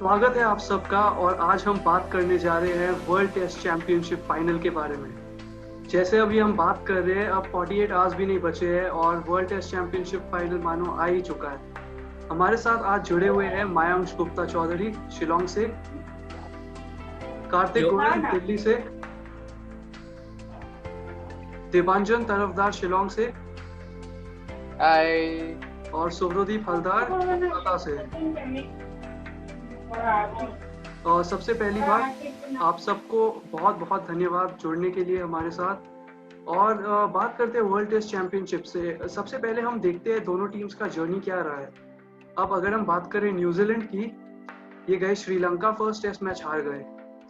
स्वागत है आप सबका और आज हम बात करने जा रहे हैं वर्ल्ड टेस्ट चैंपियनशिप फाइनल के बारे में। जैसे अभी हम बात कर रहे हैं, अब 48 आवर्स भी नहीं बचे हैं और वर्ल्ड टेस्ट चैंपियनशिप फाइनल मानो आ ही चुका है। हमारे साथ आज जुड़े हुए हैं मायांश गुप्ता चौधरी शिलोंग से, कार्तिक गोयल दिल्ली से, देवांजन तरफदार शिलोंग से और सुब्रदीप हलदार कोलकाता से। और सबसे पहली बात, आप सबको बहुत बहुत धन्यवाद जुड़ने के लिए हमारे साथ। और बात करते हैं वर्ल्ड टेस्ट चैंपियनशिप से। सबसे पहले हम देखते हैं दोनों टीम्स का जर्नी क्या रहा है। अब अगर हम बात करें न्यूजीलैंड की, ये गए श्रीलंका, फर्स्ट टेस्ट मैच हार गए,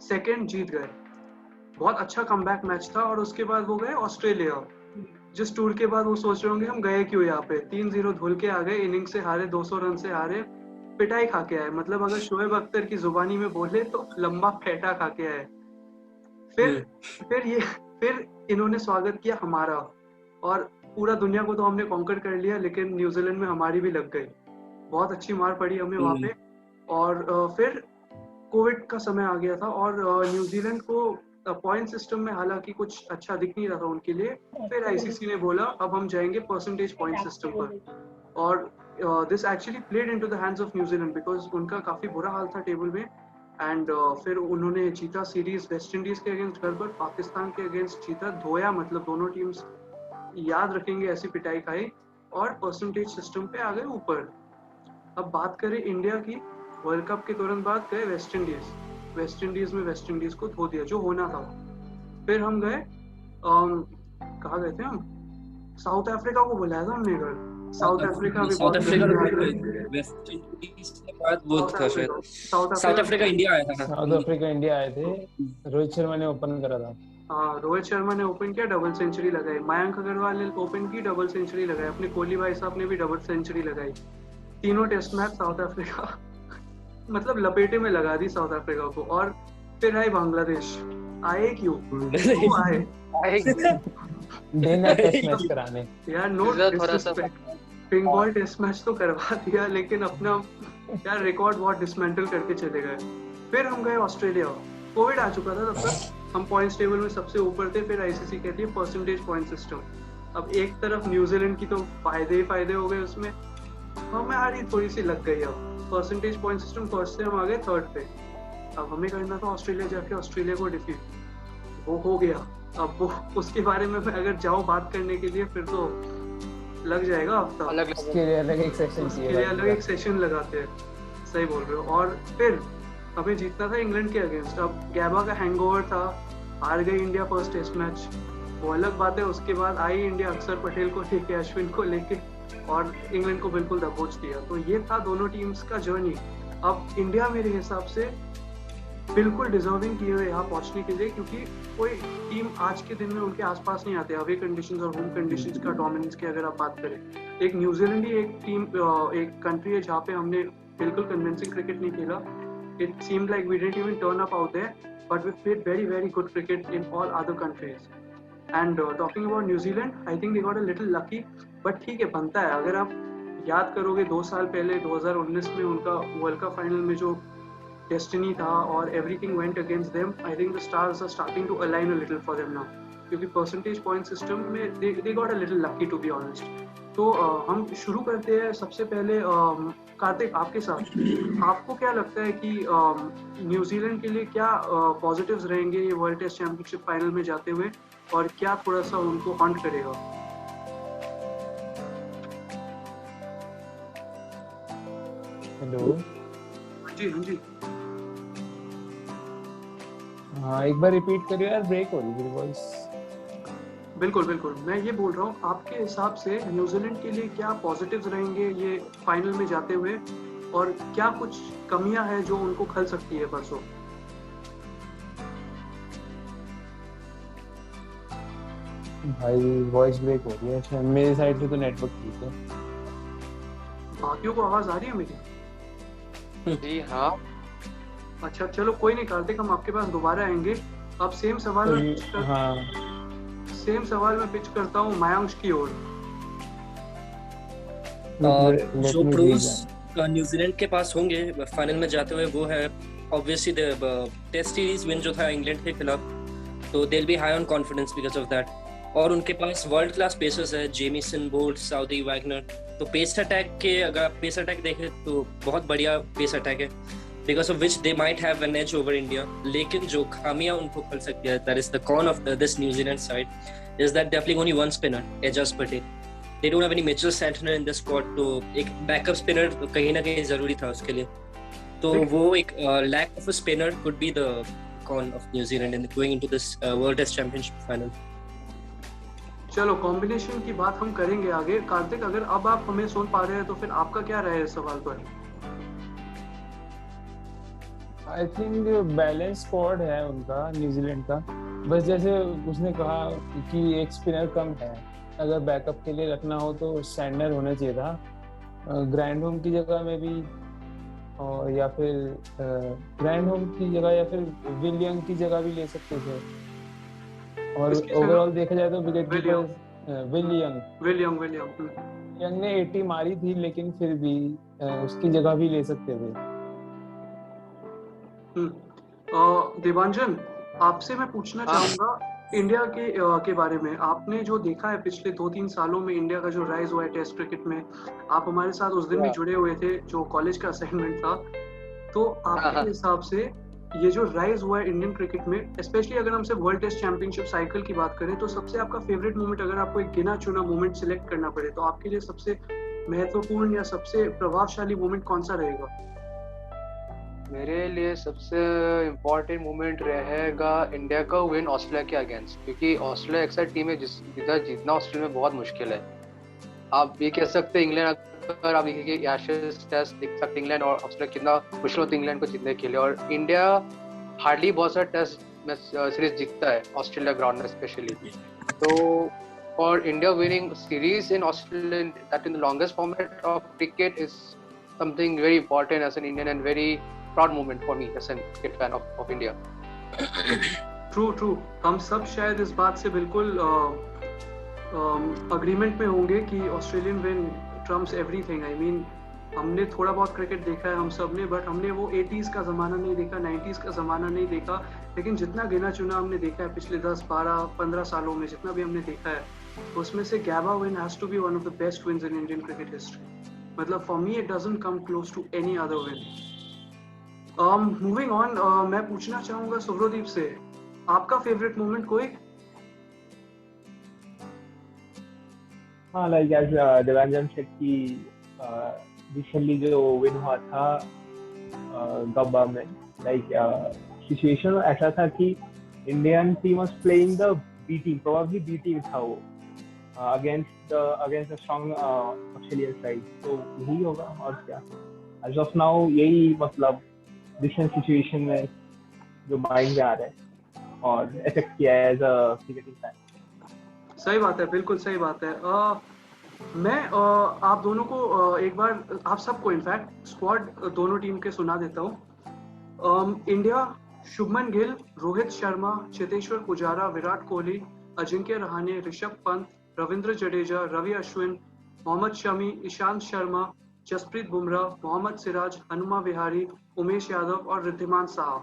सेकेंड जीत गए, बहुत अच्छा कमबैक मैच था। और उसके बाद वो गए ऑस्ट्रेलिया, जिस टूर के बाद वो सोच रहे होंगे हम गए क्यों यहाँ पे। 3-0 धुल के आ गए, इनिंग से हारे, 200 रन से हारे, पिटाई खा के आए। मतलब अगर शोएब अख्तर की जुबानी में बोले तो लंबा फेटा खा के आए। फिर इन्होंने स्वागत किया हमारा, और पूरा दुनिया को तो हमने कॉन्कर कर लिया, लेकिन न्यूजीलैंड में हमारी भी लग गई, बहुत अच्छी मार पड़ी हमें वहाँ पे। और फिर कोविड का समय आ गया था और न्यूजीलैंड को पॉइंट सिस्टम में हालांकि कुछ अच्छा दिख नहीं रहा था उनके लिए। फिर आईसीसी ने बोला अब हम जाएंगे परसेंटेज पॉइंट सिस्टम पर, और this actually played into the hands of New Zealand because उनका काफी बुरा हाल था टेबल में। एंड फिर उन्होंने जीता सीरीज, वेस्ट इंडीज के अगेंस्ट घर पर, पाकिस्तान के अगेंस्ट जीता, धोया। मतलब दोनों टीम्स याद रखेंगे ऐसी पिटाई खाई, और परसेंटेज सिस्टम पे आ गए ऊपर। अब बात करें इंडिया की, वर्ल्ड कप के तुरंत बाद गए वेस्ट इंडीज में वेस्ट इंडीज को धो दिया जो होना था। फिर हम गए कहाँ गए थे हम, साउथ अफ्रीका को बुलाया था हमने घर। साउथ अफ्रीका भी साउथ अफ्रीका इंडिया आया था। साउथ अफ्रीका इंडिया आए थे, रोहित शर्मा ने ओपन करा था। हाँ, रोहित शर्मा ने ओपन किया, डबल सेंचुरी लगाई। मयंक अग्रवाल ने ओपन की, डबल सेंचुरी लगाई। अपने कोहली भाई साहब ने भी डबल सेंचुरी लगाई। तीनों टेस्ट मैच साउथ अफ्रीका मतलब लपेटे में लगा दी साउथ अफ्रीका को। और फिर आए बांग्लादेश। आए क्यों आए टेस्ट मैच कराने यार, no disrespect, pink ball test match तो करवा दिया, लेकिन अपना यार रिकॉर्ड बहुत डिसमेंटल करके चले गए। फिर हम गए ऑस्ट्रेलिया, कोविड आ चुका था तब तक, हम पॉइंट्स टेबल में सबसे ऊपर थे। फिर आईसीसी कहती है परसेंटेज पॉइंट सिस्टम। अब एक तरफ न्यूजीलैंड की तो फायदे ही फायदे हो गए उसमें, हमारी थोड़ी सी लग गई। अब परसेंटेज पॉइंट सिस्टम फर्स्ट से हम आ गए थर्ड पे। अब हमें करना था ऑस्ट्रेलिया जाके ऑस्ट्रेलिया को डिफीट, वो हो गया। अब वो उसके बारे में अगर जाओ बात करने के लिए फिर तो लग जाएगा हफ्ता, अलग एक सेशन लगाते हैं। सही बोल रहे हो। और फिर हमें जीतना था इंग्लैंड के अगेंस्ट। अब गैबा का हैंगओवर था, हार गई इंडिया फर्स्ट टेस्ट मैच, वो अलग बात है। उसके बाद आई इंडिया अक्षर पटेल को लेके, अश्विन को लेके, और इंग्लैंड को बिल्कुल दबोच दिया। तो ये था दोनों टीम्स का जर्नी। अब इंडिया मेरे हिसाब से बिल्कुल डिजर्विंग किए हुए यहाँ पहुंचने के लिए, क्योंकि कोई टीम आज के दिन में उनके आसपास नहीं आते। अवे कंडीशंस और होम कंडीशंस का डोमिनेंस की अगर आप बात करें, एक न्यूजीलैंड ही एक टीम, एक कंट्री है जहाँ पे हमने बिल्कुल कन्विंसिंग क्रिकेट नहीं खेला। It seemed like we didn't even turn up out there, but we played very very good cricket in all other countries. And talking about New Zealand, I think they got a little lucky, but ठीक है, बनता है। अगर आप याद करोगे 2 साल पहले 2019 में उनका वर्ल्ड कप फाइनल में जो डेस्टिनी था और everything went against them, I think the stars are starting to align a little for them now, क्योंकि परसेंटेज पॉइंट सिस्टम में they got a little lucky to be honest. तो हम शुरू करते हैं। सबसे पहले कार्तिक, आपके साथ, आपको क्या लगता है कि न्यूजीलैंड के लिए क्या पॉजिटिव्स रहेंगे ये वर्ल्ड टेस्ट चैंपियनशिप फाइनल में जाते हुए, और क्या थोड़ा सा उनको हॉन्ट करेगा? हेलो, हाँ जी हाँ, एक बार रिपीट करिए यार, ब्रेक हो रही है वॉइस। बिल्कुल, मैं ये बोल रहा हूँ, आपके हिसाब से न्यूजीलैंड के लिए क्या पॉजिटिव्स रहेंगे ये फाइनल में जाते हुए, और क्या कुछ कमियां हैं जो उनको खल सकती है परसों? भाई वॉइस ब्रेक हो रही है, मेरी साइड से तो नेटवर्क ठीक है। बाकियों को आवाज आ रही है मेरी? जी हाँ। अच्छा, चलो कोई नहीं कार्तिक, हम आपके पास दोबारा आएंगे। अब सेम सवाल मैं पिच करता हूँ मायांश की ओर। न्यूजीलैंड के पास होंगे फाइनल में जाते हुए वो है ऑब्वियसली टेस्ट सीरीज विन जो था इंग्लैंड के खिलाफ, तो they will be high on confidence because of that. और उनके पास वर्ल्ड क्लास पेसर्स है, जेमिसन, बोल्ट, साउदी, वैगनर। तो पेस अटैक के अगर आप पेस अटैक देखें तो बहुत बढ़िया पेस अटैक है, because of which they might have an edge over India. लेकिन जो खामियां उनको खल सकती है, that is the con of this New Zealand side, is that they are playing only one spinner, Ajaz Patel. They don't have any Mitchell Santner in the squad, तो एक backup spinner कहीं ना कहीं जरूरी था उसके लिए। तो वो एक lack of a spinner could be the con of New Zealand in going into this world test championship final. चलो कॉम्बिनेशन की बात हम करेंगे आगे। कार्तिक, अगर अब आप हमें सुन पा रहे हैं तो फिर आपका क्या राय है इस सवाल पर? आई थिंक बैलेंस स्क्वाड है उनका न्यूजीलैंड का, बस जैसे उसने कहा कि एक स्पिनर कम है, अगर बैकअप के लिए रखना हो तो सैंडनर होना चाहिए था ग्रैंड होम की जगह में भी, और या फिर ग्रैंड होम की जगह या फिर विलियम की जगह भी ले सकते थे। और ओवरऑल देखा जाए तो विकेट कीपर विलियम ने 80 मारी थी, लेकिन फिर भी उसकी जगह भी ले सकते थे। देवांजन, आपसे मैं पूछना चाहूंगा इंडिया के बारे में। आपने जो देखा है पिछले 2-3 सालों में इंडिया का जो राइज हुआ है टेस्ट क्रिकेट में, आप हमारे साथ उस दिन भी जुड़े हुए थे जो कॉलेज का असाइनमेंट था। तो आपके हिसाब से ये जो राइज हुआ है इंडियन क्रिकेट में, स्पेशली अगर हम सिर्फ वर्ल्ड टेस्ट चैंपियनशिप साइकिल की बात करें, तो सबसे आपका फेवरेट मोमेंट, अगर आपको एक गिना चुना मोमेंट सिलेक्ट करना पड़े, तो आपके लिए सबसे महत्वपूर्ण या सबसे प्रभावशाली मोमेंट कौन सा रहेगा? मेरे लिए सबसे इम्पोर्टेंट मोमेंट रहेगा इंडिया का विन ऑस्ट्रेलिया के अगेंस्ट, क्योंकि ऑस्ट्रेलिया एक ऐसा टीम है जिधर जीतना ऑस्ट्रेलिया में बहुत मुश्किल है। आप ये कह सकते हैं इंग्लैंड, अगर आप देखिए एशेज टेस्ट देख सकते हैं इंग्लैंड और ऑस्ट्रेलिया कितना मुश्किल होता है इंग्लैंड को जीतने के लिए, और इंडिया हार्डली बहुत सारा टेस्ट में सीरीज जीतता है ऑस्ट्रेलिया ग्राउंड में स्पेशली। तो for India winning series in Australia that in the longest format of cricket is something very important as an Indian and very proud moment for me as a cricket fan of India. True. हम सब शायद इस बात से बिल्कुल agreement में होंगे कि Australian win Trump's everything. I mean, हमने थोड़ा बहुत क्रिकेट देखा है हम सब ने, बट हमने वो 80s का ज़माना नहीं देखा, 90s का ज़माना नहीं देखा। लेकिन जितना गिना चुना हमने देखा है पिछले 10, 12, 15 सालों में, जितना भी हमने देखा है, उसमें से Gabba win has to be one of the best wins in Indian cricket history. मतलब for me it doesn't come close to any other win. Moving on, मैं पूछना चाहूंगा सुब्रोदीप से, आपका फेवरेट मोमेंट कोई? हाँ, लाइक एज देवांजन सेड कि recently जो विन हुआ था गब्बा में, लाइक सिचुएशन ऐसा था कि Indian team was playing the B team, probably B team था वो against the strong Australian side. तो यही होगा और क्या, एज ऑफ नाउ यही मतलब डिफरेंट सिचुएशन में जो माइंड में आ रहा है और इफेक्ट किया है एज अ क्रिकेटिंग फैन। सही बात है, बिल्कुल सही बात है। मैं आप दोनों को एक बार, आप सबको इनफैक्ट स्क्वाड दोनों टीम के सुना देता हूँ। इंडिया, शुभमन गिल, रोहित शर्मा, चेतेश्वर पुजारा, विराट कोहली, अजिंक्य रहाणे, ऋषभ पंत, रविंद्र जडेजा, रवि अश्विन, मोहम्मद शमी, ईशांत शर्मा, जसप्रीत बुमराह, मोहम्मद सिराज, हनुमा विहारी, उमेश यादव और रिद्धिमान साहा।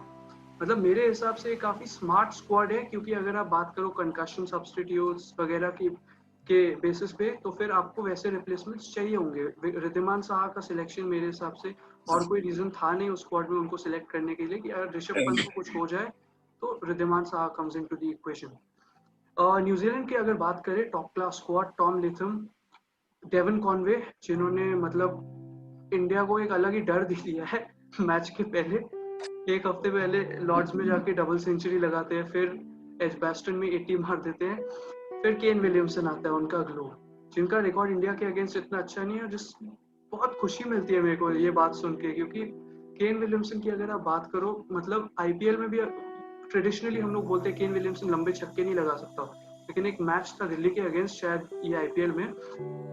मतलब मेरे हिसाब से काफी स्मार्ट स्क्वाड है, क्योंकि अगर आप बात करो कंकशन सब्स्टिट्यूट्स वगैरह के बेसिस पे, तो फिर आपको वैसे रिप्लेसमेंट्स चाहिए होंगे। रिद्धिमान साहा का सिलेक्शन मेरे हिसाब से और कोई रीजन था नहीं उस स्क्वाड में उनको सिलेक्ट करने के लिए कि अगर ऋषभ पंत को कुछ हो जाए तो Riddhiman Saha comes into the equation. New Zealand की अगर बात करें, top class squad, Tom Latham, Devon Conway, जिन्होंने मतलब इंडिया को एक अलग ही डर दे दिया है मैच के पहले। एक हफ्ते पहले लॉर्ड्स में जाके डबल सेंचुरी लगाते हैं, फिर एजबैस्टन में 80 मार देते हैं, फिर केन विलियमसन आता है उनका ग्लो, जिनका रिकॉर्ड इंडिया के अगेंस्ट इतना अच्छा नहीं है। जिस बहुत खुशी मिलती है मेरे को ये बात सुन के, क्योंकि केन विलियमसन की अगर आप बात करो, मतलब आईपीएल में भी ट्रेडिशनली हम लोग बोलते हैं केन विलियमसन लंबे छक्के नहीं लगा सकता, लेकिन एक मैच था दिल्ली के अगेंस्ट शायद ये आईपीएल में,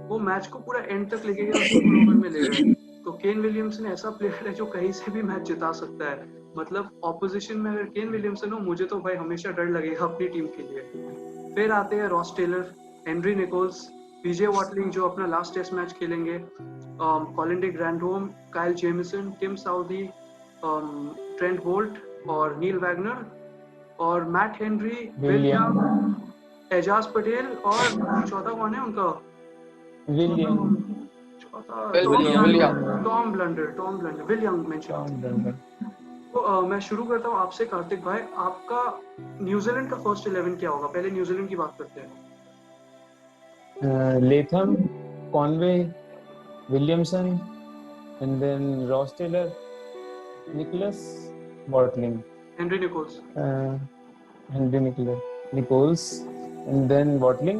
वो मैच को पूरा एंड तक लेके गया, सुपर ओवर में ले गए। तो केन विलियमसन ऐसा प्लेयर है जो कहीं से भी मैच जिता सकता है। मतलब ऑपोजिशन में अगर केन विलियमसन हो, मुझे तो भाई हमेशा डर लगेगा अपनी टीम के लिए। फिर आते हैं Ross Taylor, Henry Nicholls, PJ Watling जो अपना लास्ट टेस्ट मैच खेलेंगे, Colin de Grandhomme, Kyle Jamieson, Tim Southee, Trent Boult और नील वैगनर, और Matt Henry, William, Ajaz Patel, और चौथा कौन है उनका? William, Tom Blundell, Williamson. तो मैं शुरू करता हूँ आपसे कार्तिक भाई, आपका न्यूजीलैंड का फर्स्ट 11 क्या होगा? पहले न्यूजीलैंड की बात करते हैं। Latham, Conway, Williamson, and then Ross Taylor, Nicholas, Watling, Henry Nichols, Henry Nichols, and then Watling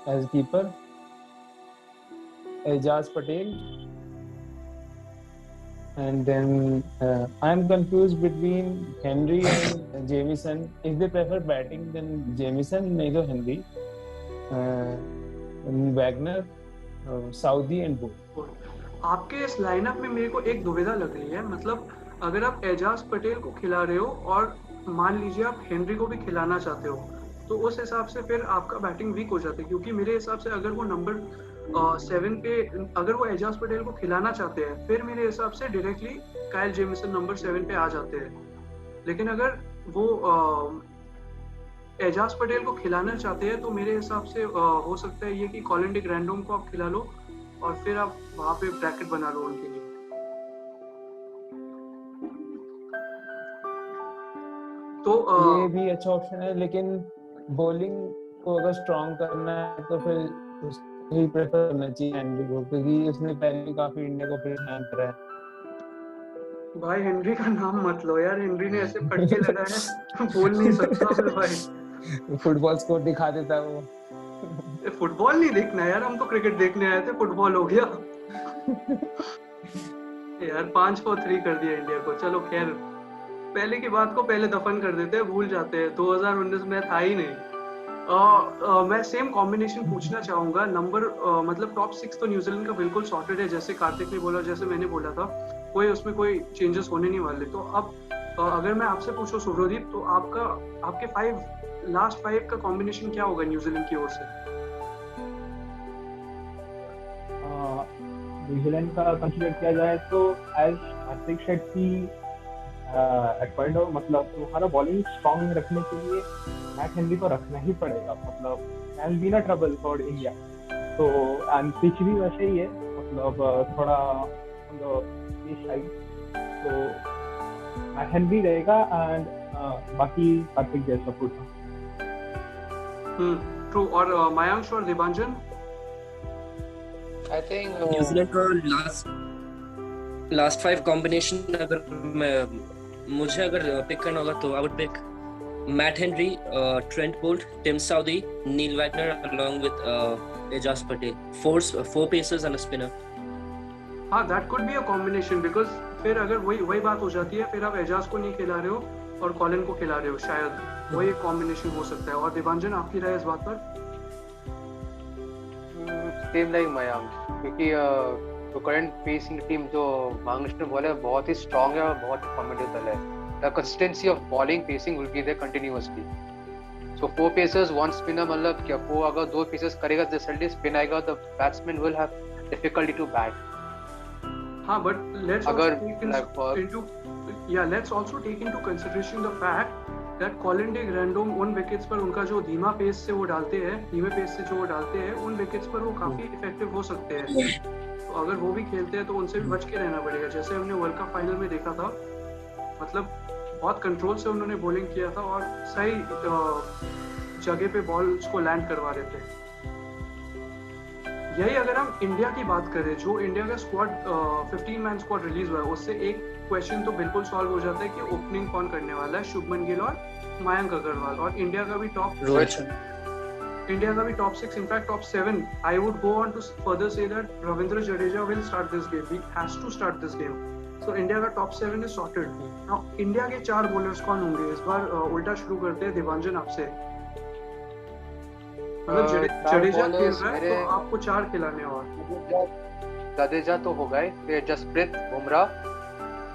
as keeper, Ejaz Patel, and then I'm confused between Henry and Jamieson. If they prefer batting, then Jamieson, नहीं तो Henry, and Wagner, Saudi and Bolt. आपके इस lineup में मेरे को एक दुविधा लग रही है, मतलब अगर आप एजाज पटेल को खिला रहे हो और मान लीजिए आप हेनरी को भी खिलाना चाहते हो, तो उस हिसाब से फिर आपका बैटिंग वीक हो जाती है, क्योंकि मेरे हिसाब से अगर वो नंबर 7 पे अगर वो एजाज पटेल को खिलाना चाहते हैं, फिर मेरे हिसाब से डायरेक्टली काइल जेमिसन नंबर 7 पे आ जाते हैं। लेकिन अगर वो एजाज पटेल को खिलाना चाहते हैं, तो मेरे हिसाब से हो सकता है ये कि कॉलिन डी ग्रैंडहोम को आप खिला लो और फिर आप वहां पे ब्रैकेट बना लो उनके लिए। तो ये भी अच्छा ऑप्शन है, लेकिन बॉलिंग को अगर स्ट्रॉन्ग करना है तो फिर उसको ही प्रेफर करना चाहिए हेनरी को, क्योंकि उसने पहले काफी इंडिया को परेशान करा है। भाई हेनरी का नाम मत लो यार, हेनरी ने ऐसे फटके लगाए हैं बोल नहीं सकता मैं भाई। फुटबॉल स्कोर दिखा देता वो। फुटबॉल नहीं देखना यार, हम तो क्रिकेट देखने आए थे, फुटबॉल हो गया यार। 5-3 कर दिया इंडिया को। चलो खैर, पहले की बात को पहले दफन कर देते हैं, भूल जाते हैं। 2019 में था ही नहीं। मैं सेम कॉम्बिनेशन पूछना चाहूंगा। नंबर मतलब टॉप 6 तो न्यूजीलैंड का बिल्कुल सॉर्टेड है, जैसे कार्तिक ने बोला, जैसे मैंने बोला था, कोई उसमें कोई चेंजेस होने नहीं वाले। तो अब अगर मैं आपसे पूछूं सुब्रदीप, तो आपके लास्ट 5 का कॉम्बिनेशन क्या होगा न्यूजीलैंड की ओर से? न्यूजीलैंड का कंसीडर किया जाए तो as Kartik Shetty at point of, मतलब तुम्हारा बॉलिंग स्ट्रॉन्ग रखने के लिए मैट हेनरी को रखना ही पड़ेगा, मतलब कैन बी ना ट्रबल फॉर इंडिया। तो एंड पिच भी वैसे ही है, मतलब थोड़ा साइड, तो मैट हेनरी रहेगा एंड बाकी कार्तिक जैसा पूछा। ट्रू। और मयांक और दिबांजन? आई थिंक न्यूजीलैंड का लास्ट 5 कॉम्बिनेशन अगर मुझे अगर पिक करना होगा तो I would pick Matt Henry, Trent Boult, Tim Southee, Neil Wagner along with Ajaz Patel, 4 pacers and a spinner. हाँ, that could be a combination, because फिर अगर वही बात हो जाती है, फिर आप एजाज को नहीं खिला रहे हो और कॉलिन को खिला रहे हो, शायद वही कॉम्बिनेशन हो सकता है। और दिबांजन, आपकी राय इस बात पर? सेम लाइक मयांक, क्योंकि तो करंट पेसिंग टीम जो मांगलिश ने बोला है बहुत ही स्ट्रांग है और बहुत ही फॉर्मिडेबल है। The consistency of bowling pacing will be there continuously. So 4 pacers 1 spinner, मतलब क्या वो अगर 2 पेसर्स करेगा तो जल्दी स्पिन आएगा, the batsman will have difficulty to bat. हाँ, but let's अगर also take into consideration the fact that Colin de Grandhomme उन विकेट्स पर उनका जो धीमे पेस से वो डालते हैं, उन विकेट्स पर वो काफी इफेक्टिव हो सकते हैं। तो अगर वो भी खेलते हैं तो उनसे भी बच के रहना पड़ेगा। जैसे हमने वर्ल्ड कप फाइनल में देखा था, मतलब बहुत कंट्रोल से उन्होंने बॉलिंग किया था और सही जगह पे बॉल्स को लैंड करवा रहे थे। यही अगर हम इंडिया की बात करें, जो इंडिया का स्क्वाड 15 मैन स्क्वाड रिलीज हुआ है, उससे एक क्वेश्चन तो बिल्कुल सॉल्व हो जाता है कि ओपनिंग कौन करने वाला है, शुभमन गिल और मयंक अग्रवाल। और इंडिया का भी top 6, in fact top 7, I would go on to further say that Ravindra Jadeja will start this game, he has to start this game. So India का top 7 is sorted. Now India के 4 बॉलर्स कौन होंगे इस बार? उल्टा शुरू करते हैं, दिबांजन आपसे। मतलब जडेजा खेल रहा है तो आपको 4 खिलाने। और जडेजा तो हो गए, फिर Jasprit Bumrah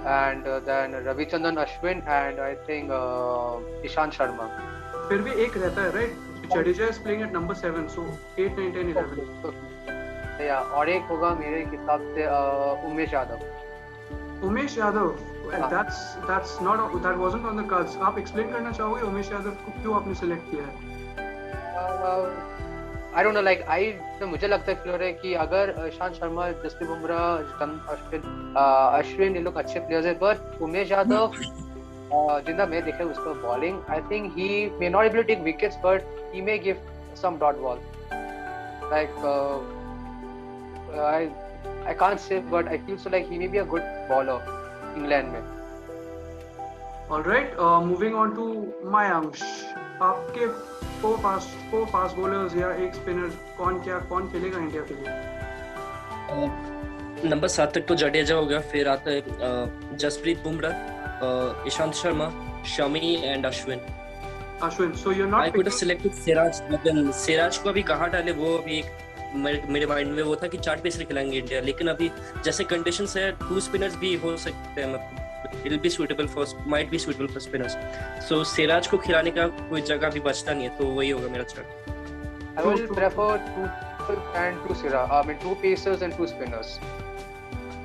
and then Ravichandran Ashwin and I think Ishant Sharma. फिर भी एक रहता है, right? Jadeja is playing at number 7, so 8, 9, 10, 11. या और एक होगा मेरे हिसाब से उमेश यादव. उमेश यादव, हाँ. that wasn't on the cards. आप explain करना चाहोगे उमेश यादव को क्यों आपने select किया है? I don't know, like मुझे लगता है क्लियर है कि अगर ईशांत शर्मा, जसप्रीत बुमराह, अश्विन ये लोग अच्छे प्लेयर्स हैं, बट उमेश यादव जितना मैं देखा उसका bowling, I think he may not able to take wickets but he may give some dot ball. Like I can't say, but I feel so like he may be a good bowler England में. All right, moving on to Mayank. आपके 4 fast bowlers या एक spinner कौन खेलेगा India के लिए? Number 7 तक तो जडेजा हो गया, फिर आता है Jasprit Bumrah, Ishant Sharma, Shami and Ashwin. So you're not. I could have selected Siraj, लेकिन सिराज को अभी कहाँ डाले वो अभी एक मेरे माइंड में वो था कि 4 पेसर खिलाएंगे इंडिया, लेकिन अभी जैसे कंडीशंस है 2 स्पिनर्स भी हो सकते हैं, मतलब it will be suitable for spinners. So Siraj को खिलाने का कोई जगह भी बचता नहीं है, तो वही होगा मेरा chart. I will prefer 2 pacers and 2 spinners.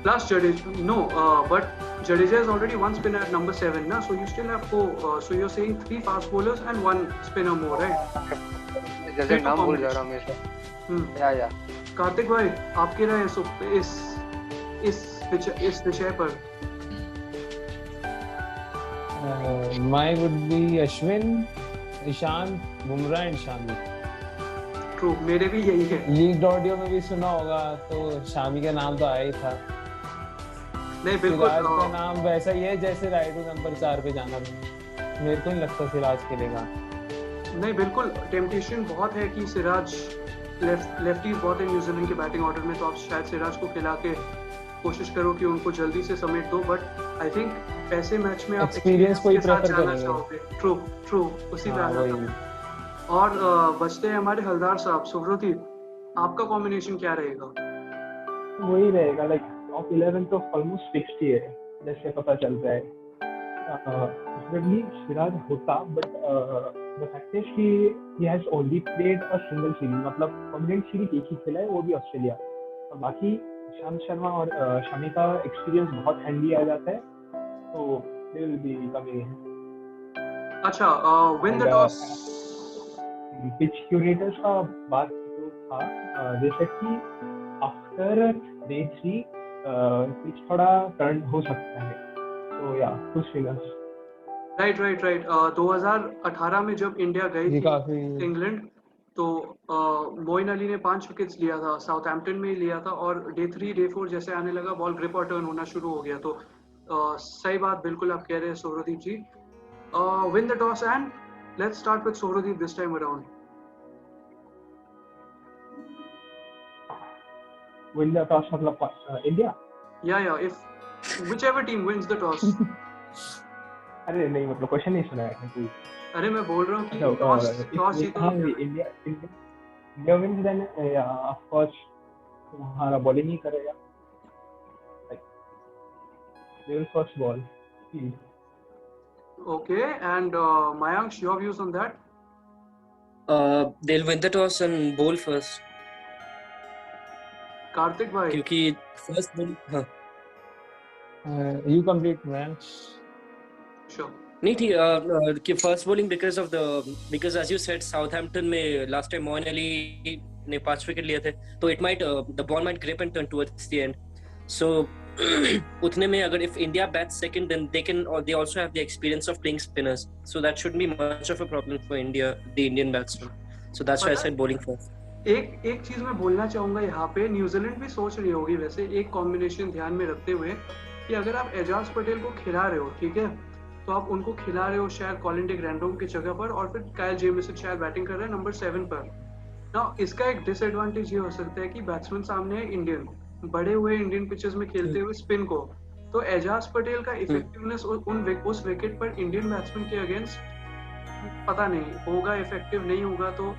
Plus Jadeja, no, but Jadeja is already 1 spinner at number 7, na? So you still have 4. So you're saying 3 fast bowlers and 1 spinner more, right? जैसे नाम भूल जा रहा हूँ हमेशा. या कार्तिक भाई, आपकी राय इस विषय पर? Mine would be Ashwin, Ishant, Bumrah and Shami. True, मेरे भी यही है. लीक्ड ऑडियो में भी सुना होगा, तो शामी का नाम तो आया ही था. नहीं बिल्कुल, सिराज का नाम वैसा ही है जैसे राइडू नंबर 4 पे जाना था. मेरे को नहीं लगता सिराज खेलेगा. नहीं बिल्कुल, टेम्पटेशन बहुत है कि सिराज लेफ्टीज बहुत है न्यूजीलैंड के बैटिंग ऑर्डर में, तो आप शायद सिराज को खिला के कोशिश करो कि उनको जल्दी से समेट दो, बट आई थिंक ऐसे मैच में आप एक्सपीरियंस को ही प्रेफर करेंगे. ट्रू, उसी पे आना था. और बचते हैं हमारे हलदार साहब. सुब्रतीप, आपका कॉम्बिनेशन क्या रहेगा? वही रहेगा, लाइक टॉप 11 तो ऑलमोस्ट फिक्स्ड ही है, जैसे पता चल रहा है. सिराज होता, but the fact is he has only played a single series, मतलब परमानेंट सीरीज एक ही खेला है, वो भी ऑस्ट्रेलिया. और बाकी ईशांत शर्मा और शमी का एक्सपीरियंस बहुत हैंडी आ जाता है, तो दे विल बी कमिंग. अच्छा, win the toss. Pitch curators का बात जो था, जैसे कि आफ्टर डे 3 पिच थोड़ा टर्न हो सकता है, तो या कुछ फिगर्स. राइट. 2018 में जब इंडिया गई थी इंग्लैंड, तो मोइन अली ने 5 विकेट्स लिया था, साउथहैम्पटन में ही लिया था, और डे 3 डे 4 जैसे आने लगा बॉल ग्रिप और टर्न होना शुरू हो गया. तो सही बात बिल्कुल आप कह रहे हैं Sohardeep ji. Win the toss and let's start with Sohardeep this time around. Win the toss मतलब इंडिया, या if whichever team wins the toss. अरे नहीं, मतलब क्वेश्चन नहीं सुना है कोई. अरे मैं बोल रहा हूँ कि टॉस जीतो. India wins then of course हमारा बॉलिंग ही करेगा. They will first ball. Okay, and Mayank, your views on that? They'll win the toss and bowl first. Kartik भाई, क्योंकि फर्स्ट बॉल, हाँ You complete, Mayank. sure. नहीं ठीक कि first bowling because as you said Southampton में last time Moeen Ali ने 5 wicket लिए थे, तो it might the ball might grip and turn towards the end. So उतने में अगर if India bats second, then they can, और they also have the experience of playing spinners, so that should be much of a problem for India, the Indian batsman. So that's why I said bowling first. एक चीज मैं बोलना चाहूंगा यहाँ पे, New Zealand भी सोच रही होगी वैसे एक कॉम्बिनेशन ध्यान में रखते हुए कि अगर आप एजाज पटेल को खिला रहे हो, ठीक है, तो आप उनको खिला रहे हो शायद कॉलिन डी ग्रैंडहोम की जगह पर, और फिर काइल जेमिसन शायद बैटिंग कर रहे हैं नंबर 7 पर. ना इसका एक डिसएडवांटेज ये हो सकता है कि बैट्समैन सामने है इंडियन, बड़े हुए इंडियन पिचेस में खेलते हुए स्पिन को, तो एजाज पटेल का इफेक्टिवनेस उस विकेट पर इंडियन बैट्समैन के अगेंस्ट पता नहीं होगा, इफेक्टिव नहीं होगा. तो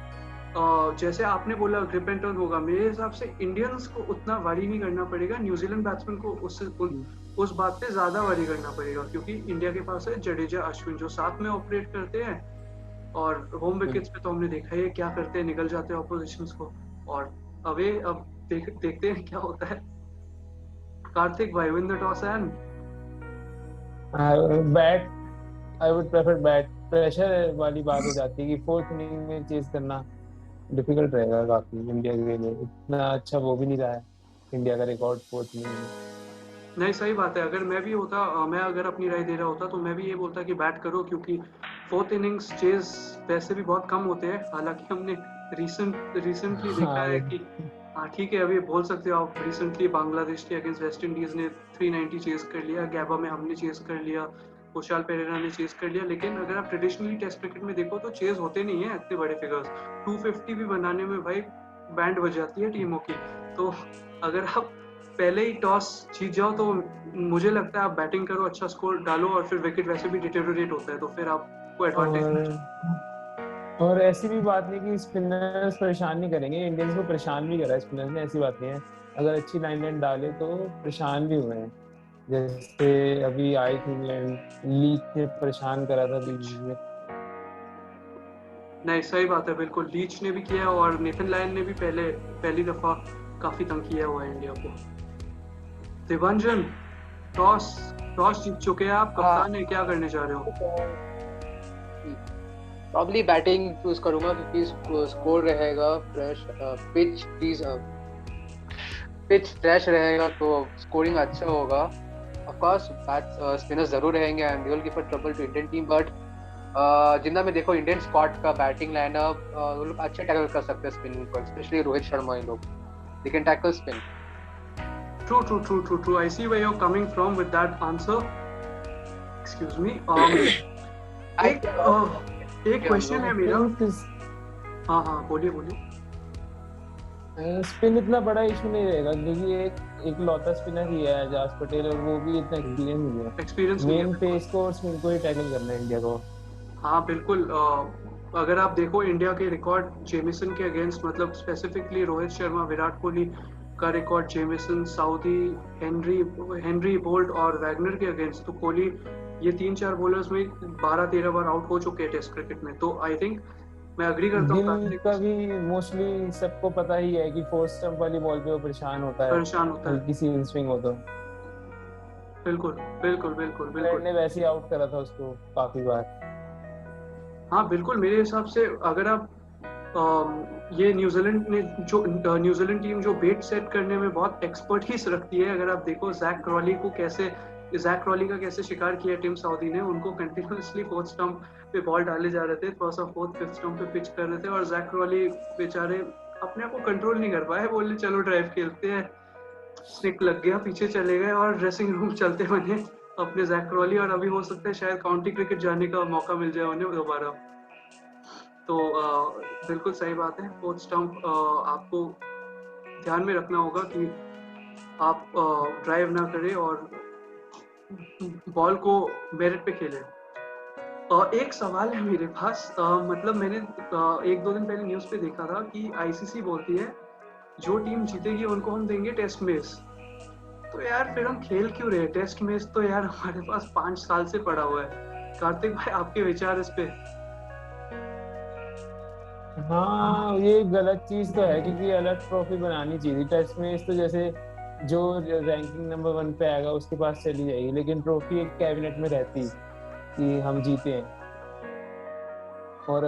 जैसे आपने बोला ग्रिप एंड टर्न होगा, मेरे हिसाब से इंडियंस को उतना वरी नहीं करना पड़ेगा, न्यूजीलैंड बैट्समैन को उस बात पे ज्यादा वरी करना पड़ेगा, क्योंकि इंडिया के पास है जडेजा, अश्विन जो साथ में ऑपरेट करते हैं, और होम विकेट्स पे तो हमने देखा है क्या करते हैं, निकल जाते हैं ऑपोजिशंस को। और अवे अब देखते हैं क्या होता है। कार्तिक भाई, win the toss and bat, I would prefer bat. Pressure वाली बात हो जाती है कि फोर्थ इनिंग में चेज करना डिफिकल्ट रहेगा काफी इंडिया के लिए। इतना अच्छा वो भी नहीं रहा है इंडिया का रिकॉर्ड फोर्थ इनिंग में। नहीं, सही बात है। अगर मैं भी होता, मैं अगर अपनी राय दे रहा होता तो मैं भी ये बोलता कि बैट करो, क्योंकि फोर्थ इनिंग्स चेज वैसे भी बहुत कम होते हैं। हालांकि हमने रिसेंटली देखा है कि हाँ ठीक है, अभी बोल सकते हो आप, रिसेंटली बांग्लादेश के अगेंस्ट वेस्ट इंडीज ने 390 चेज कर लिया, गैबा में हमने चेज कर लिया, कुशाल पेरेरा ने चेज कर लिया। लेकिन अगर आप ट्रेडिशनली टेस्ट क्रिकेट में देखो तो चेज होते नहीं है इतने बड़े फिगर्स। 250 भी बनाने में भाई बैंड बज जाती है टीमों की। तो अगर आप पहले ही टॉस जीत जाओ तो मुझे लगता है आप बैटिंग करो, अच्छा स्कोर डालो, और फिर विकेट वैसे भी डिटेरियोरेट होता है तो फिर आपको एडवांटेज। और ऐसी भी बात नहीं कि स्पिनर्स परेशान नहीं करेंगे, इंडियंस को परेशान भी करा है स्पिनर्स ने, ऐसी बात नहीं है। अगर अच्छी लाइन डाले तो परेशान भी हुए हैं। जैसे अभी आई थी इंग्लैंड, लीच ने परेशान करा था बीच में। नहीं, सही बात है, बिल्कुल। लीच ने भी किया और नेथन लायन ने भी पहली दफा काफी तंग किया हुआ है इंडिया को। दिवांजन, टॉस जीत चुके हैं आप, कप्तान है, क्या करने जा रहे हो? प्रॉब्ली बैटिंग चूज करूंगा क्योंकि स्कोर रहेगा फ्रेश, पिच फ्रेश रहेगा तो स्कोरिंग अच्छा होगा। ऑफ कोर्स स्पिनर्स जरूर रहेंगे and they will give a trouble to Indian team, but जिंदा में देखो इंडियन स्क्वाड का बैटिंग लाइनअप, वो लोग अच्छे टैकल कर सकते हैं स्पिन को, स्पेशली रोहित शर्मा, इन लोग they can tackle spin. True. I see where you're coming from with that answer. Excuse me. एक क्वेश्चन है मेरा। हाँ, बोलिए। स्पिन इतना बड़ा इशू नहीं रहेगा क्योंकि एक लौता स्पिनर ही है एजाज पटेल, और वो भी इतना एक्सपीरियंस नहीं है। मेन पेस को और स्पिन को ही टैकल करना है इंडिया को। हाँ बिल्कुल। अगर आप देखो इंडिया के रिकॉर्ड जेमिसन के अगेंस्ट, मतलब स्पेसिफिकली रोहित शर्मा, विराट कोहली का record, Jamieson, Southee, Henry Boult और वैगनर के अगेंस्ट, तो कोहली ये 3-4 बॉलर्स में 12-13 बार आउट हो चुके हैं टेस्ट क्रिकेट में। तो आई थिंक मैं एग्री करता हूँ। गिल का भी मोस्टली सबको पता ही है कि फोर्थ स्टंप वाली बॉल पे वो परेशान होता है किसी स्विंग हो तो। बिल्कुल ने वैसे ही आउट करा था उसको काफी बार। हाँ बिल्कुल, मेरे हिसाब से अगर आप ये न्यूजीलैंड टीम जो बेट सेट करने में बहुत एक्सपर्टीज रखती है। अगर आप देखो जैक क्रॉली का कैसे शिकार किया टीम साउदी ने, उनको कंटिन्यूअसली फोर्थ स्टंप पे बॉल डाले जा रहे थे, थोड़ा सा फोर्थ फिफ्थ स्टंप पे पिच कर रहे थे, और जैक क्रॉली बेचारे अपने आप को कंट्रोल नहीं कर पाए, बोले चलो ड्राइव खेलते हैं, स्निक लग गया, पीछे चले गए और ड्रेसिंग रूम चलते बने अपने जैक क्रॉली। और अभी हो सकता है शायद काउंटी क्रिकेट जाने का मौका मिल जाए उन्हें दोबारा। तो बिल्कुल सही बात है, फोर्थ स्टंप आपको ध्यान में रखना होगा कि आप ड्राइव ना करें और बॉल को मेरिट पे खेलें। एक सवाल है मेरे पास, मतलब मैंने 1-2 दिन पहले न्यूज़ पे देखा था कि आईसीसी बोलती है जो टीम जीतेगी उनको हम देंगे टेस्ट मैच। तो यार फिर हम खेल क्यों रहे टेस्ट मैच? तो यार हमारे पास 5 साल से पड़ा हुआ है। कार्तिक भाई, आपके विचार इस पे? हाँ, ये गलत चीज तो है क्योंकि अलग ट्रॉफी बनानी चाहिए। टेस्ट मैच तो जैसे जो रैंकिंग नंबर 1 पे आएगा उसके पास चली जाएगी, लेकिन ट्रॉफी एक कैबिनेट में रहती कि हम जीते हैं, और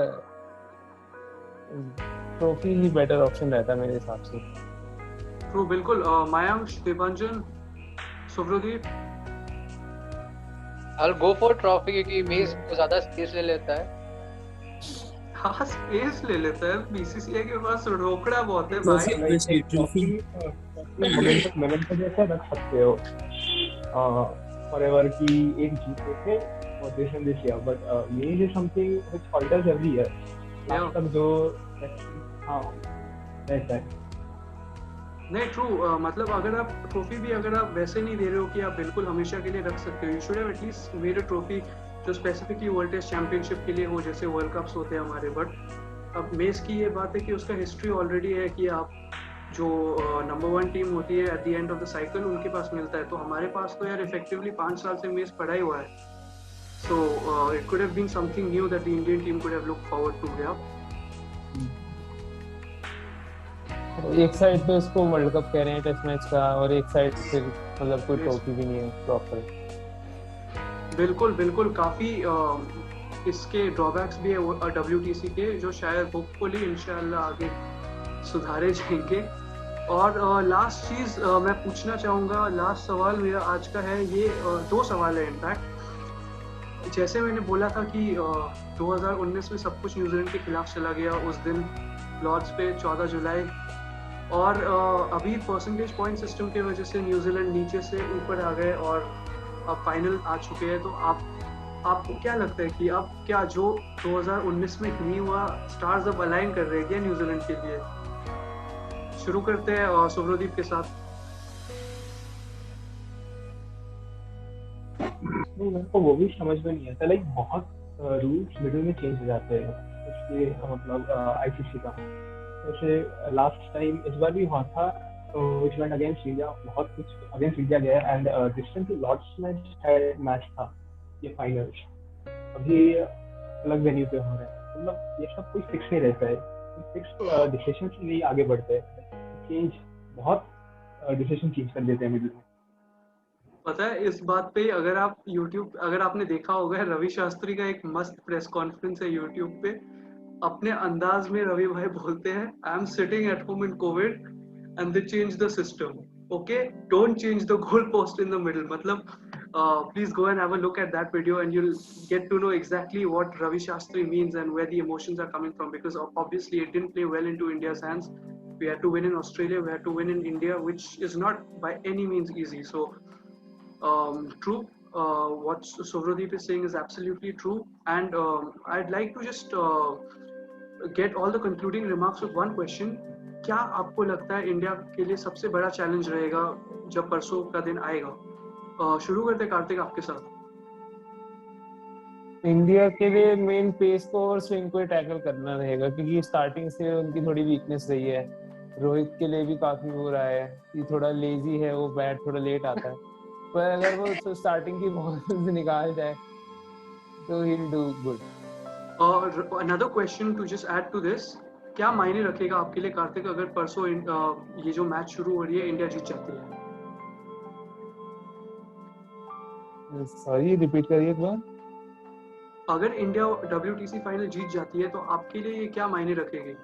ट्रॉफी ही बेटर ऑप्शन रहता है मेरे हिसाब से। ट्रू, बिल्कुल। मायांक, दिवांजन, सुब्रदीप? I'll go for ट्रॉफी क्योंकि मेज को ज्यादा स्पेस ले लेता है। हाँ, स्पेस ले लेता है, बीसीसीआई के पास रोकड़ा बहुत है भाई। ट्रॉफी मोमेंट जैसा रख सकते हो फॉरएवर की एक जीते थे और देशन दिस ईयर, बट मेज is something which alters every year. Last तक जो हाँ ऐसा है नहीं, ट्रू। मतलब अगर आप ट्रॉफी भी अगर आप वैसे नहीं दे रहे हो कि आप बिल्कुल हमेशा के लिए रख सकते हो, you should have at least made a trophy जो स्पेसिफिकली वर्ल्ड टेस्ट चैंपियनशिप के लिए हो, जैसे वर्ल्ड कप्स होते हैं हमारे। बट अब मेस की ये बात है कि उसका हिस्ट्री ऑलरेडी है कि आप जो नंबर 1 टीम होती है at the end of the cycle उनके पास मिलता है। तो हमारे पास तो यार इफेक्टिवली 5 साल से मेस पड़ा ही हुआ है। So it could have been something new that the Indian team could have looked forward to. Yeah. एक साइड पे उसको वर्ल्ड कप कह रहे हैं टेस्ट मैच का, और एक साइड फिर मतलब कोई ट्रॉफी भी नहीं है प्रॉपर। बिल्कुल बिल्कुल, काफ़ी इसके ड्रॉबैक्स भी है WTC के, जो शायद होपफुली इंशाल्लाह आगे सुधारे जाएंगे। और लास्ट चीज़ मैं पूछना चाहूँगा, लास्ट सवाल मेरा आज का है ये, दो सवाल है इनफैक्ट। जैसे मैंने बोला था कि 2019 में सब कुछ न्यूजीलैंड के खिलाफ चला गया उस दिन लॉर्ड्स पे 14 जुलाई, और अभी परसेंटेज पॉइंट सिस्टम की वजह से न्यूजीलैंड नीचे से ऊपर आ गए और अब फाइनल आ चुके हैं। तो आपको क्या लगता है कि अब क्या जो 2019 में नहीं हुआ, स्टार्स अब अलाइन कर रहे हैं क्या न्यूजीलैंड के लिए? शुरू करते हैं सुब्रदीप के साथ। नहीं, मेरे को वो भी समझ में नहीं आता, लाइक बहुत रूल्स मिडिल में चेंज हो जाते हैं इसलिए, मतलब ICC का। जैसे लास्ट टाइम इस बार भी हुआ था, which went against India, बहुत कुछ अगेंस्ट इंडिया गया, एंड रिसेंटली लॉर्ड्स मैच था ये फाइनल्स, अभी अलग वेन्यू पे हो रहा है। मतलब ये सब कुछ फिक्स नहीं रहता है, फिक्स डिसीजन से नहीं आगे बढ़ते हैं, चेंज बहुत डिसीजन चेंज कर देते हैं मिडिल में। पता है इस बात पे, अगर आप YouTube, अगर आपने देखा होगा, रवि शास्त्री का एक मस्त प्रेस कॉन्फ्रेंस है YouTube पे, अपने अंदाज में रवि भाई बोलते हैं, I am sitting at home in Covid and they change the system, okay, don't change the goal post in the middle. मतलब please go and have a look at that video and you'll get to know exactly what Ravi Shastri means and where the emotions are coming from, because obviously it didn't play well into India's hands. We had to win in Australia, we had to win in India, which is not by any means easy. So true, what Subhradeep is saying is absolutely true, and I'd like to just get all the concluding remarks with one question. क्या आपको लगता है India के लिए सबसे बड़ा challenge रहेगा जब परसों का दिन आएगा? शुरू करते कार्तिक आपके साथ। इंडिया के लिए मेन पेस को और स्विंग को टैकल करना रहेगा, क्योंकि स्टार्टिंग से उनकी थोड़ी वीकनेस रही है। रोहित के लिए भी काफी हो रहा है कि थोड़ा लेजी है, वो बैट थोड़ा लेट आता है, पर अगर वो स्टार्टिंग की बॉल निकाल जाए तो ही विल डू गुड। और another question to just add to this, क्या मायने रखेगा आपके लिए कार्तिक अगर परसों ये जो मैच शुरू हो रही है इंडिया जीत जाती है? सॉरी, रिपीट करिए एक बार। अगर इंडिया WTC फाइनल जीत जाती है तो आपके लिए ये क्या मायने रखेगी?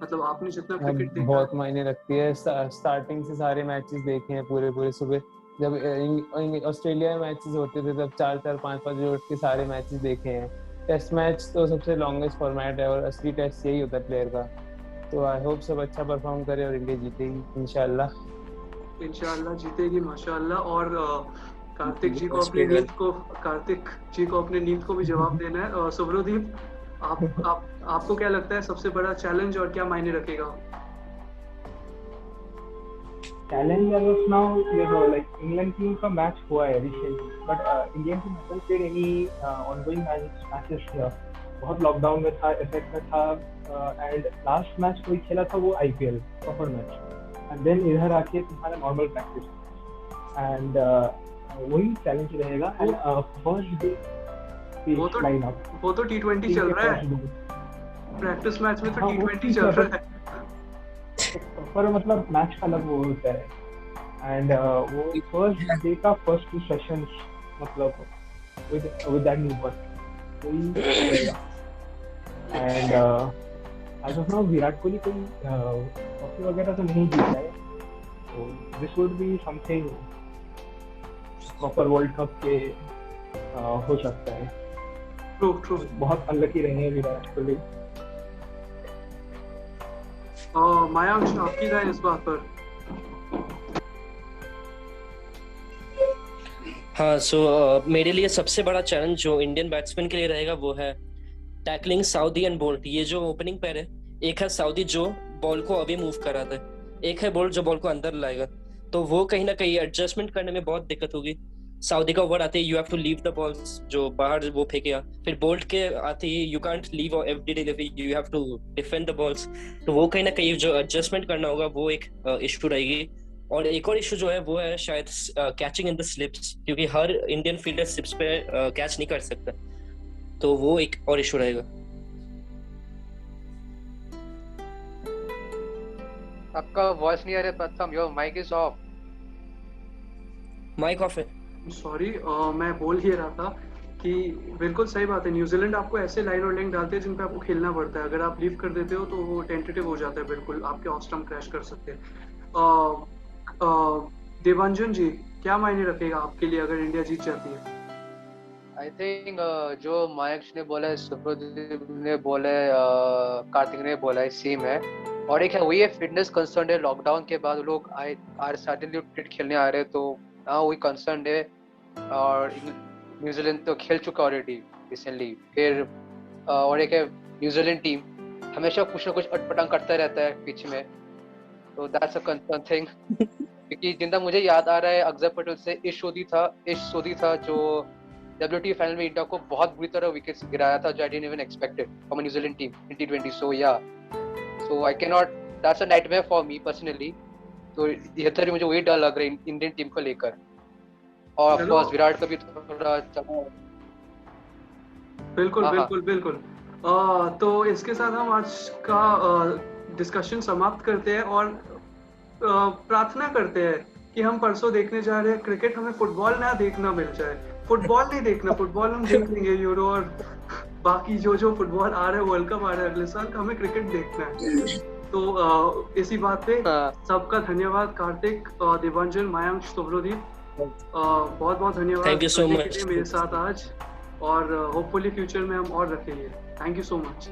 मतलब आपने जितना क्रिकेट देखा, बहुत मायने रखती है। स्टार्टिंग से सारे मैचेस देखे हैं पूरे। सुबह जब ऑस्ट्रेलिया में मैचेस होते थे तब 4-4 5-5 बजे उठ के सारे मैचेस देखे हैं। टेस्ट मैच तो सबसे लॉन्गेस्ट फॉर्मेट है और असली टेस्ट यही होता है प्लेयर का। तो आई होप सब अच्छा परफॉर्म करे और इंडिया जीतेगी इंशाल्लाह जीतेगी माशाल्लाह। और कार्तिक जी को अपने नींद को भी जवाब देना है। सुब्रदीप, आपको क्या लगता है सबसे बड़ा चैलेंज और क्या मायने रखेगा? Challenge as of now, like England team का मैच हुआ है recently, but Indian team hasn't played any ongoing matches here. बहुत लॉकडाउन में था, इफेक्ट में था, एंड लास्ट मैच कोई खेला था वो IPL proper match, and then इधर आके तुम्हारा नॉर्मल प्रैक्टिस, एंड वही चैलेंज रहेगा। एंड फर्स्ट डे वो तो T20 चल रहा है, प्रैक्टिस मैच में तो T20 चल रहा है, पर मतलब मैच का अलग वो होता है। एंड वो फर्स्ट डे का फर्स्ट 2 सेशंस मतलब with that new ball, and as of now Virat Kohli कोई ट्रॉफी वगैरह तो नहीं जीता है, तो this would be something proper world cup के हो सकता है। ट्रू बहुत अनलकी रहे हैं विराट कोहली। मायांश, आपकी राय इस बात पर? हाँ, सो मेरे लिए सबसे बड़ा चैलेंज जो इंडियन बैट्समैन के लिए रहेगा वो है टैकलिंग साउदी एंड बोल्ट। ये जो ओपनिंग पेयर है, एक है साउदी जो बॉल को अवे मूव कराता है, एक है बोल्ट जो बॉल को अंदर लाएगा, तो वो कहीं ना कहीं एडजस्टमेंट करने में बहुत दिक्कत होगी। साउदी का वर्ड आते ही you have to leave the balls, जो बाहर वो फेंकेगा, फिर बोल्ट के आते ही यू कांट लीव और एफडी delivery, you have to defend the balls. तो वो कहीं ना कहीं जो एडजस्टमेंट करना होगा वो एक इशू रहेगी। और एक और इशू जो है वो है शायद कैचिंग इन द स्लिप्स, क्योंकि हर इंडियन फील्डर स्लिप्स पे कैच नहीं कर सकता, तो वो एक और इशू रहेगा। आपका वॉइस नहीं आ रहा Pratham, your mic is off. Mic off है। सॉरी, मैं बोल ही रहा था कि बिल्कुल सही बात है, न्यूजीलैंड आपको ऐसे लाइन और लेंथ डालते हैं जिन पे आपको खेलना पड़ता है। अगर आप लीव कर देते हो तो वो टेंटेटिव हो जाता है, बिल्कुल आपके ऑस्टम क्रैश कर सकते हैं। देवांजन जी, क्या मायने रखेगा आपके लिए अगर इंडिया जीत जाती है? आई थिंक जो मयंक ने बोला है, सुब्रदीप ने बोला है, कार्तिक ने बोला है, सेम है। और एक है वही है, फिटनेस कंसर्न है। लॉकडाउन के बाद लोग आए सडनली क्रिकेट खेलने आ रहे हैं, तो हाँ वही कंसर्न है। और न्यूजीलैंड तो खेल चुका ऑलरेडी रिसेंटली। फिर और एक है न्यूजीलैंड टीम हमेशा कुछ ना कुछ अटपटांग करता रहता है पिच में, तो दैट्स अ कंसर्न थिंग। क्योंकि जिंदा मुझे याद आ रहा है अक्षर पटेल से इश सोधी था जो WTA फाइनल में इंडिया को बहुत बुरी तरह विकेट्स गिराया था, जो I didn't even expected from a New Zealand team in T20। So I can not, that's a nightmare for me personally. तो ये मुझे वही डर लग रहा है इंडियन टीम को लेकर। और ऑफ कोर्स विराट का भी थोड़ा चला। बिल्कुल। तो इसके साथ हम आज का डिस्कशन समाप्त करते हैं और प्रार्थना करते हैं कि हम परसों देखने जा रहे हैं क्रिकेट, हमें फुटबॉल ना देखना मिल जाए। फुटबॉल नहीं देखना, फुटबॉल हम देख लेंगे, यूरो और बाकी जो फुटबॉल आ रहा है, वर्ल्ड कप आ रहा है अगले साल, हमें क्रिकेट देखना है। तो इसी बात पे सबका धन्यवाद। कार्तिक, देवांजन, मयंक, सुब्रदीप, बहुत बहुत धन्यवाद। थैंक यू सो मच मेरे साथ आज, और होपफुली फ्यूचर में हम और रखेंगे। Thank you so much.